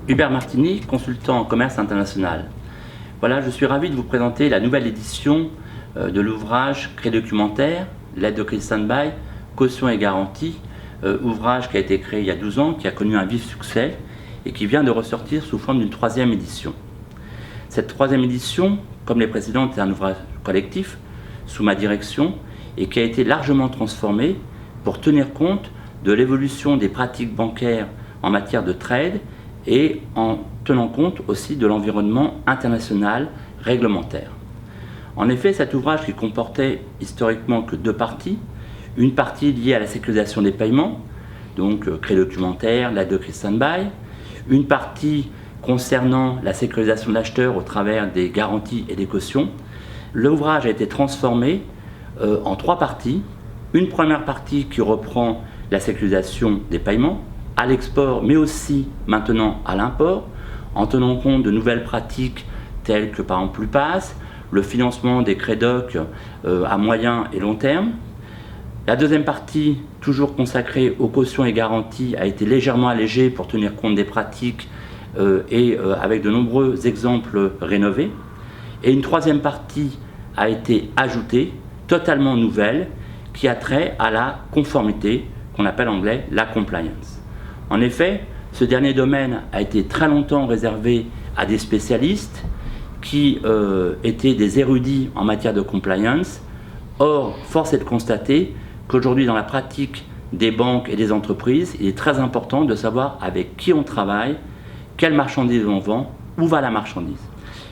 Hubert Martini, consultant en commerce international. Voilà, je suis ravi de vous présenter la nouvelle édition de l'ouvrage Crédit documentaire, l'aide de crédit stand-by, caution et garantie, ouvrage qui a été créé il y a 12 ans, qui a connu un vif succès et qui vient de ressortir sous forme d'une 3e édition. Cette 3e édition, comme les précédentes, est un ouvrage collectif sous ma direction et qui a été largement transformé pour tenir compte de l'évolution des pratiques bancaires en matière de trade et en tenant compte aussi de l'environnement international réglementaire. En effet, cet ouvrage qui comportait historiquement que 2 parties, une partie liée à la sécurisation des paiements, donc crédit documentaire, l'aide de crédit stand-by, une partie concernant la sécurisation de l'acheteur au travers des garanties et des cautions. L'ouvrage a été transformé en 3 parties. Une première partie qui reprend la sécurisation des paiements à l'export, mais aussi maintenant à l'import, en tenant compte de nouvelles pratiques telles que par exemple l'UPAS, le financement des crédocs à moyen et long terme. La deuxième partie, toujours consacrée aux cautions et garanties, a été légèrement allégée pour tenir compte des pratiques et avec de nombreux exemples rénovés. Et une 3e partie a été ajoutée, totalement nouvelle, qui a trait à la conformité, qu'on appelle en anglais la compliance. En effet, ce dernier domaine a été très longtemps réservé à des spécialistes qui étaient des érudits en matière de compliance. Or, force est de constater qu'aujourd'hui, dans la pratique des banques et des entreprises, il est très important de savoir avec qui on travaille, quelle marchandise on vend, où va la marchandise.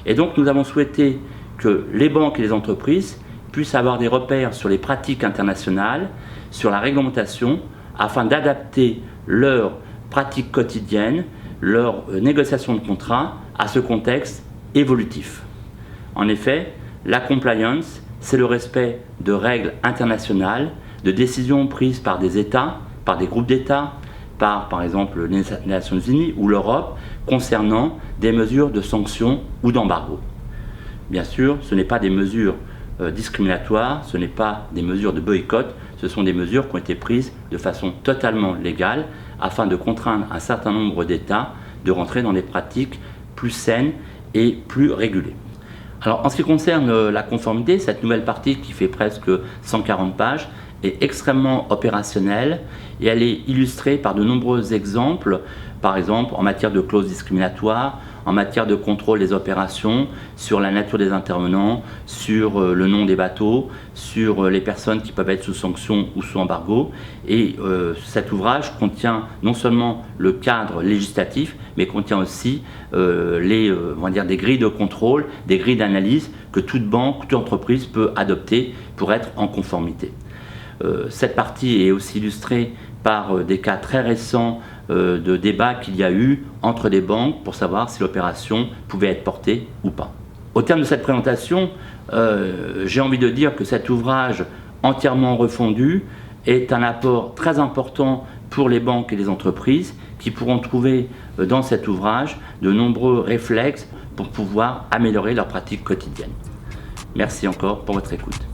Et donc, nous avons souhaité que les banques et les entreprises puissent avoir des repères sur les pratiques internationales, sur la réglementation, afin d'adapter leurs pratiques quotidiennes, leurs négociations de contrats à ce contexte évolutif. En effet, la compliance, c'est le respect de règles internationales, de décisions prises par des États, par des groupes d'États, par exemple les Nations Unies ou l'Europe, concernant des mesures de sanctions ou d'embargo. Bien sûr, ce n'est pas des mesures discriminatoires, ce n'est pas des mesures de boycott, ce sont des mesures qui ont été prises de façon totalement légale afin de contraindre un certain nombre d'États de rentrer dans des pratiques plus saines et plus régulées. Alors, en ce qui concerne la conformité, cette nouvelle partie qui fait presque 140 pages est extrêmement opérationnelle et elle est illustrée par de nombreux exemples, par exemple en matière de clauses discriminatoires, en matière de contrôle des opérations, sur la nature des intervenants, sur le nom des bateaux, sur les personnes qui peuvent être sous sanction ou sous embargo. Et cet ouvrage contient non seulement le cadre législatif, mais contient aussi des grilles de contrôle, des grilles d'analyse que toute banque, toute entreprise peut adopter pour être en conformité. Cette partie est aussi illustrée par des cas très récents de débats qu'il y a eu entre des banques pour savoir si l'opération pouvait être portée ou pas. Au terme de cette présentation, j'ai envie de dire que cet ouvrage entièrement refondu est un apport très important pour les banques et les entreprises qui pourront trouver dans cet ouvrage de nombreux réflexes pour pouvoir améliorer leurs pratiques quotidiennes. Merci encore pour votre écoute.